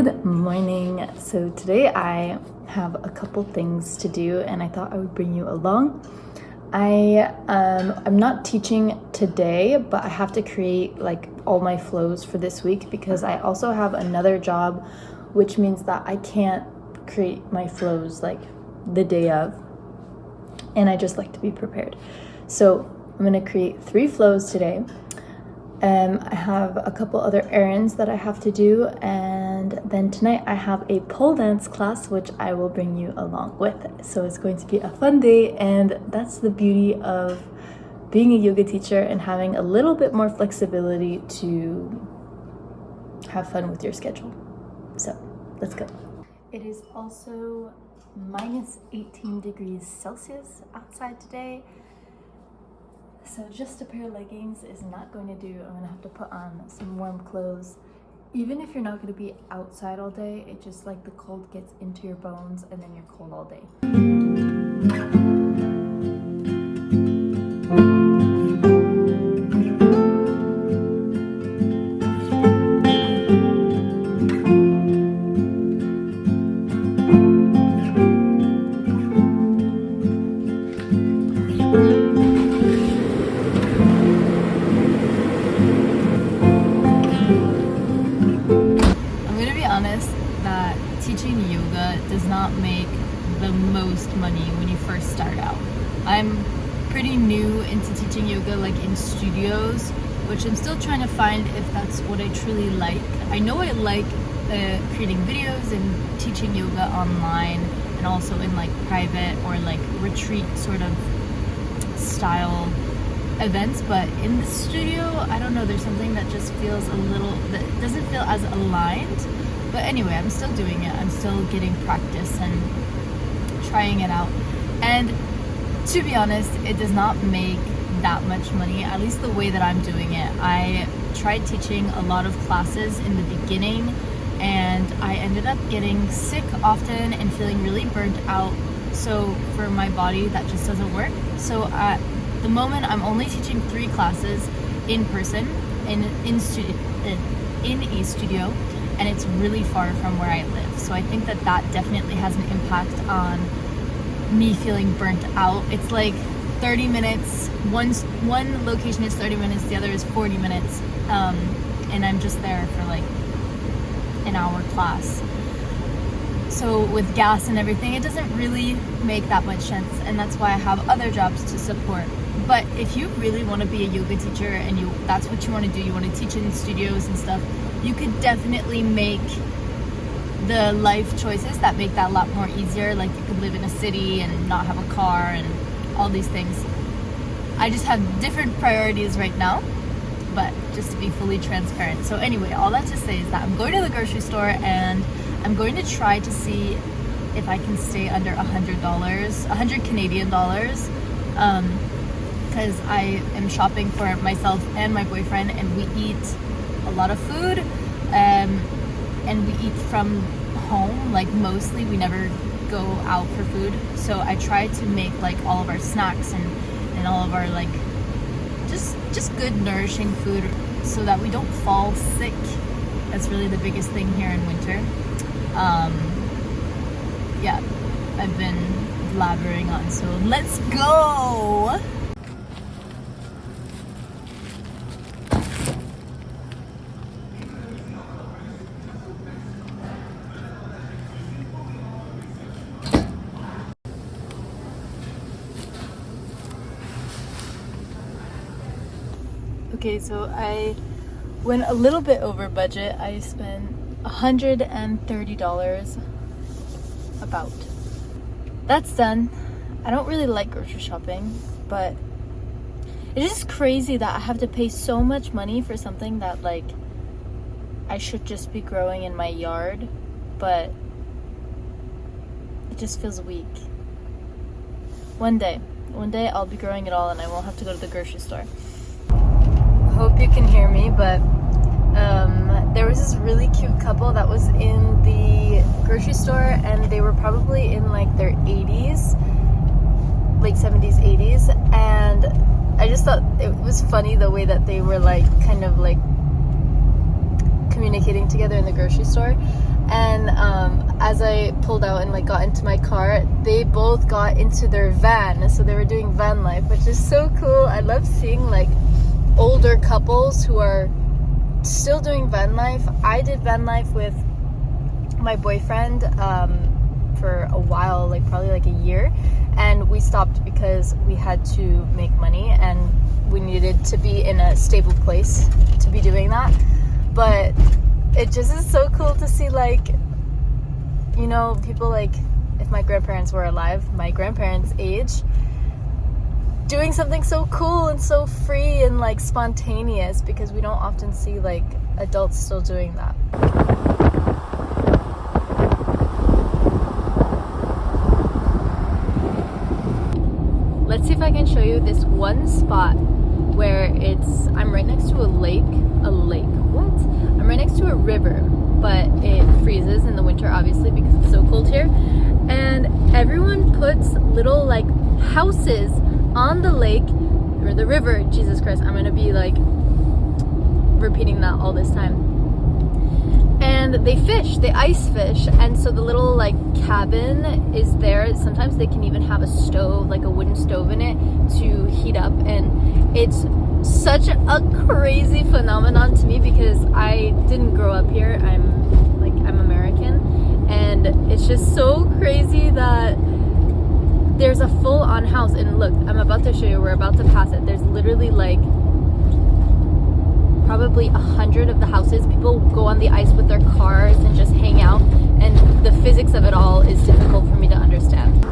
Good morning. So today I have a couple things to do and I thought I would bring you along. I'm not teaching today, but I have to create like all my flows for this week because I also have another job, which means that I can't create my flows like the day of, and I just like to be prepared. So I'm going to create 3 flows today. I have a couple other errands that I have to do, and then tonight I have a pole dance class which I will bring you along with. So it's going to be a fun day, and that's the beauty of being a yoga teacher and having a little bit more flexibility to have fun with your schedule. So let's go. It is also minus 18 degrees Celsius outside today. So just a pair of leggings is not going to do. I'm going to have to put on some warm clothes. Even if you're not going to be outside all day, it just like the cold gets into your bones and then you're cold all day. Teaching yoga does not make the most money when you first start out. I'm pretty new into teaching yoga like in studios, which I'm still trying to find if that's what I truly like. I know I like creating videos and teaching yoga online and also in like private or like retreat sort of style events, but in the studio, I don't know, there's something that just feels that doesn't feel as aligned. But anyway, I'm still doing it. I'm still getting practice and trying it out. And to be honest, it does not make that much money, at least the way that I'm doing it. I tried teaching a lot of classes in the beginning, and I ended up getting sick often and feeling really burnt out. So for my body, that just doesn't work. So at the moment, I'm only teaching 3 classes in person in a studio. And it's really far from where I live. So I think that definitely has an impact on me feeling burnt out. It's like 30 minutes, one location is 30 minutes, the other is 40 minutes. And I'm just there for like an hour class. So with gas and everything, it doesn't really make that much sense. And that's why I have other jobs to support. But if you really want to be a yoga teacher and that's what you want to do, you want to teach in studios and stuff, you could definitely make the life choices that make that a lot more easier. Like you could live in a city and not have a car and all these things. I just have different priorities right now, but just to be fully transparent. So anyway, all that to say is that I'm going to the grocery store and I'm going to try to see if I can stay under $100, 100 Canadian dollars. Because I am shopping for myself and my boyfriend, and we eat a lot of food, and we eat from home, like mostly. We never go out for food. So I try to make like all of our snacks and all of our like just good nourishing food so that we don't fall sick. That's really the biggest thing here in winter. Yeah, I've been blabbering on, so let's go! Okay, so I went a little bit over budget. I spent $130 about. That's done. I don't really like grocery shopping, but it's just crazy that I have to pay so much money for something that like I should just be growing in my yard, but it just feels weak. One day I'll be growing it all and I won't have to go to the grocery store. Hope you can hear me, but there was this really cute couple that was in the grocery store, and they were probably in like their 80s, late 70s, 80s, and I just thought it was funny the way that they were like kind of like communicating together in the grocery store. And as I pulled out and like got into my car, they both got into their van, so they were doing van life, which is so cool. I love seeing like older couples who are still doing van life. I did van life with my boyfriend for a while, like probably like a year, and we stopped because we had to make money and we needed to be in a stable place to be doing that. But it just is so cool to see, like, you know, people like, if my grandparents were alive, my grandparents' age, doing something so cool and so free and like spontaneous, because we don't often see like adults still doing that. Let's see if I can show you this one spot where I'm right next to a lake. I'm right next to a river, but it freezes in the winter, obviously, because it's so cold here. And everyone puts little like houses on the lake or the river. Jesus Christ, I'm gonna be like repeating that all this time. And they ice fish, and so the little like cabin is there. Sometimes they can even have a stove, like a wooden stove in it, to heat up, and it's such a crazy phenomenon to me because I didn't grow up here. I'm American, and it's just so crazy that there's a full-on house. And look, I'm about to show you, we're about to pass it. There's literally like probably 100 of the houses. People go on the ice with their cars and just hang out, and the physics of it all is difficult for me to understand.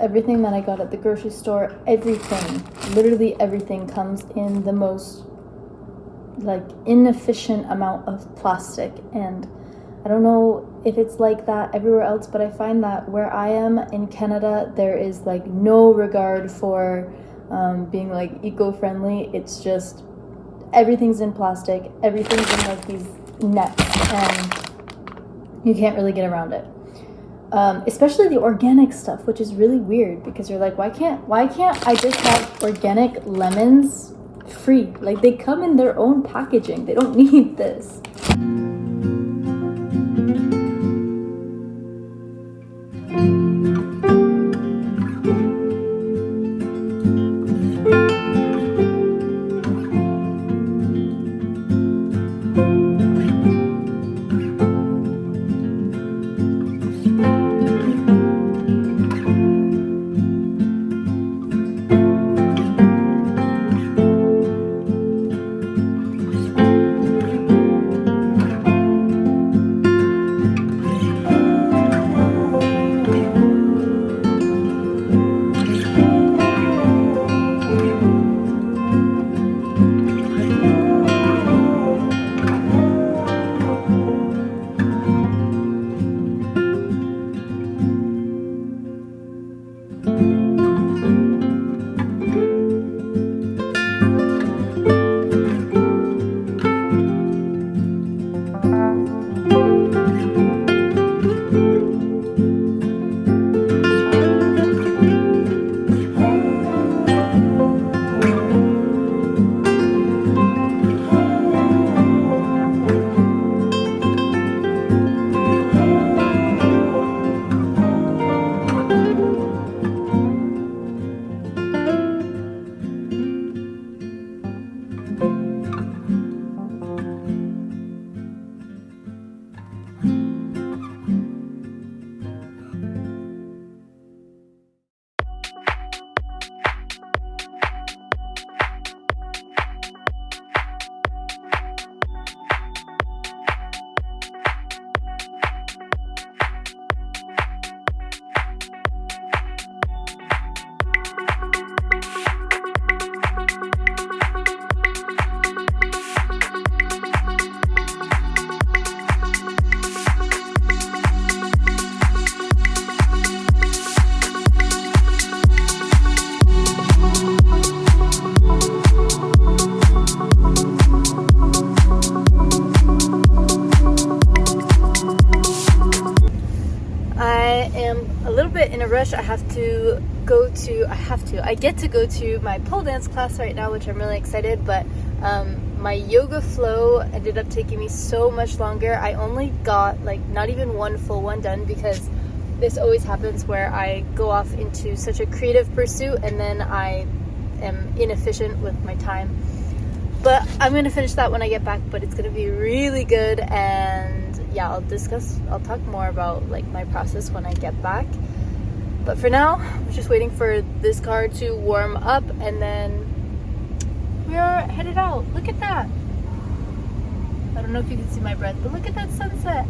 Everything that I got at the grocery store, literally everything comes in the most like inefficient amount of plastic. And I don't know if it's like that everywhere else, but I find that where I am in Canada, there is like no regard for being like eco-friendly. It's just everything's in plastic, everything's in like these nets, and you can't really get around it. Especially the organic stuff, which is really weird, because you're like, why can't I just have organic lemons free? Like, they come in their own packaging. They don't need this. finished. I get to go to my pole dance class right now, which I'm really excited, but my yoga flow ended up taking me so much longer. I only got like not even one full one done, because this always happens where I go off into such a creative pursuit and then I am inefficient with my time. But I'm gonna finish that when I get back, but it's gonna be really good. And yeah, I'll talk more about like my process when I get back. But for now, I'm just waiting for this car to warm up, and then we're headed out. Look at that. I don't know if you can see my breath, but look at that sunset.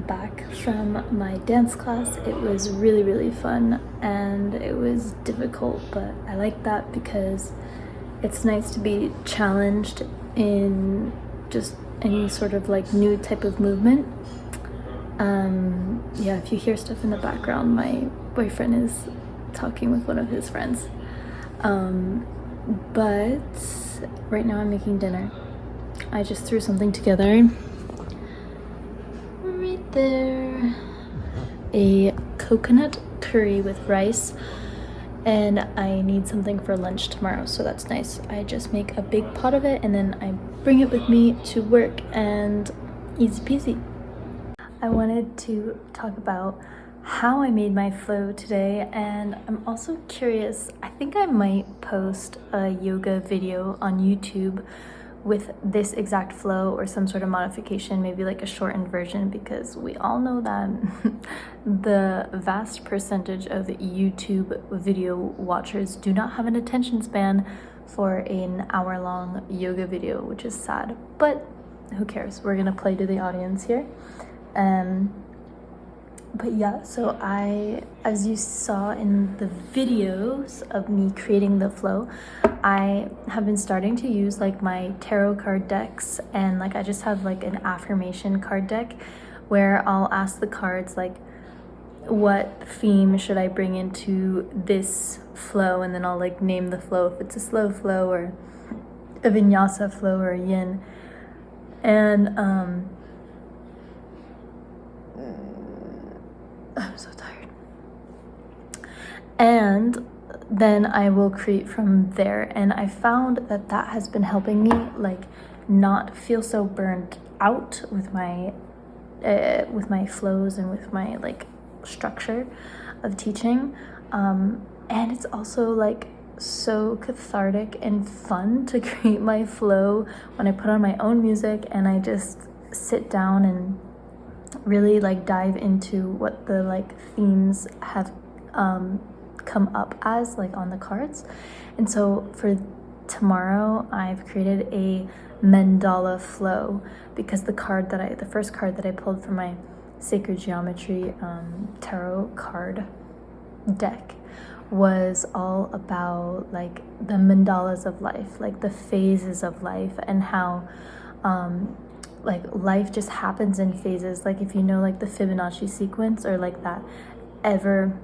Back from my dance class. It was really fun, and it was difficult, but I like that because it's nice to be challenged in just any sort of like new type of movement. Yeah, if you hear stuff in the background, my boyfriend is talking with one of his friends. But right now I'm making dinner. I just threw something together there, a coconut curry with rice, and I need something for lunch tomorrow, so that's nice. I just make a big pot of it and then I bring it with me to work, and easy peasy. I wanted to talk about how I made my flow today, and I'm also curious, I think I might post a yoga video on YouTube with this exact flow or some sort of modification, maybe like a shortened version, because we all know that the vast percentage of YouTube video watchers do not have an attention span for an hour-long yoga video, which is sad, but who cares? We're gonna play to the audience here. But yeah, so as you saw in the videos of me creating the flow, I have been starting to use like my tarot card decks, and like I just have like an affirmation card deck where I'll ask the cards like, what theme should I bring into this flow, and then I'll like name the flow, if it's a slow flow or a vinyasa flow or a yin. And I'm so tired. And then I will create from there, and I found that that has been helping me like not feel so burned out with my flows and with my like structure of teaching. And it's also like so cathartic and fun to create my flow when I put on my own music and I just sit down and really like dive into what the like themes have come up as like on the cards. And so for tomorrow I've created a mandala flow, because the first card that I pulled from my sacred geometry tarot card deck was all about like the mandalas of life, like the phases of life, and how like life just happens in phases. Like if you know like the Fibonacci sequence, or like that ever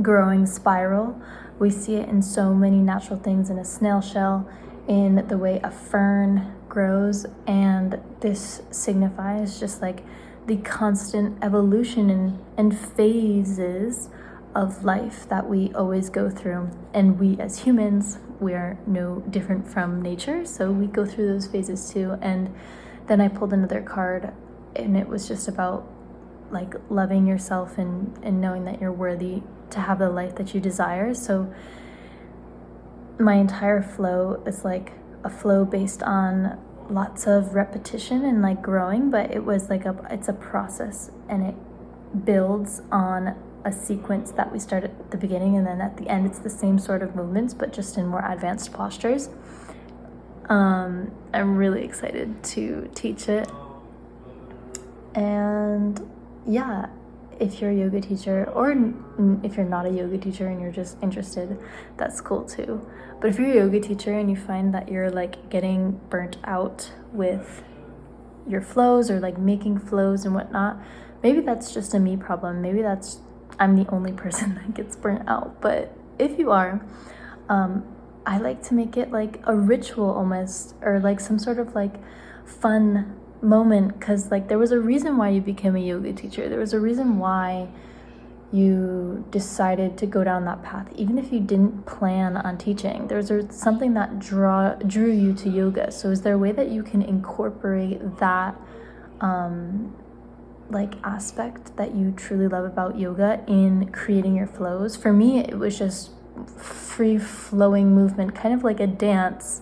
growing spiral, we see it in so many natural things, in a snail shell, in the way a fern grows, and this signifies just like the constant evolution and phases of life that we always go through. And we as humans, we are no different from nature, so we go through those phases too. And then I pulled another card, and it was just about like loving yourself and knowing that you're worthy to have the life that you desire. So my entire flow is like a flow based on lots of repetition and like growing, but it was like it's a process, and it builds on a sequence that we start at the beginning, and then at the end it's the same sort of movements, but just in more advanced postures. I'm really excited to teach it. And yeah, if you're a yoga teacher, or if you're not a yoga teacher and you're just interested, that's cool too. But if you're a yoga teacher and you find that you're like getting burnt out with your flows, or like making flows and whatnot, maybe that's just a me problem. Maybe I'm the only person that gets burnt out. But if you are, I like to make it like a ritual almost, or like some sort of like fun moment, because like there was a reason why you became a yoga teacher. There was a reason why you decided to go down that path, even if you didn't plan on teaching. There's something that drew you to yoga. So is there a way that you can incorporate that like aspect that you truly love about yoga in creating your flows? For me, it was just free flowing movement, kind of like a dance,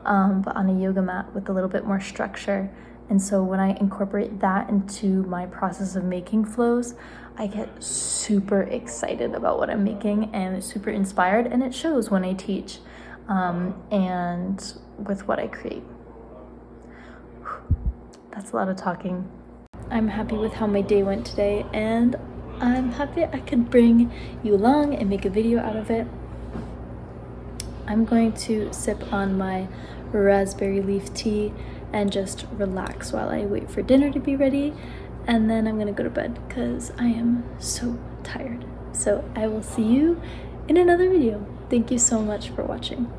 but on a yoga mat with a little bit more structure. And so when I incorporate that into my process of making flows, I get super excited about what I'm making and super inspired, and it shows when I teach and with what I create. That's a lot of talking. I'm happy with how my day went today, and I'm happy I could bring you along and make a video out of it. I'm going to sip on my raspberry leaf tea and just relax while I wait for dinner to be ready, and then I'm gonna go to bed because I am so tired. So I will see you in another video. Thank you so much for watching.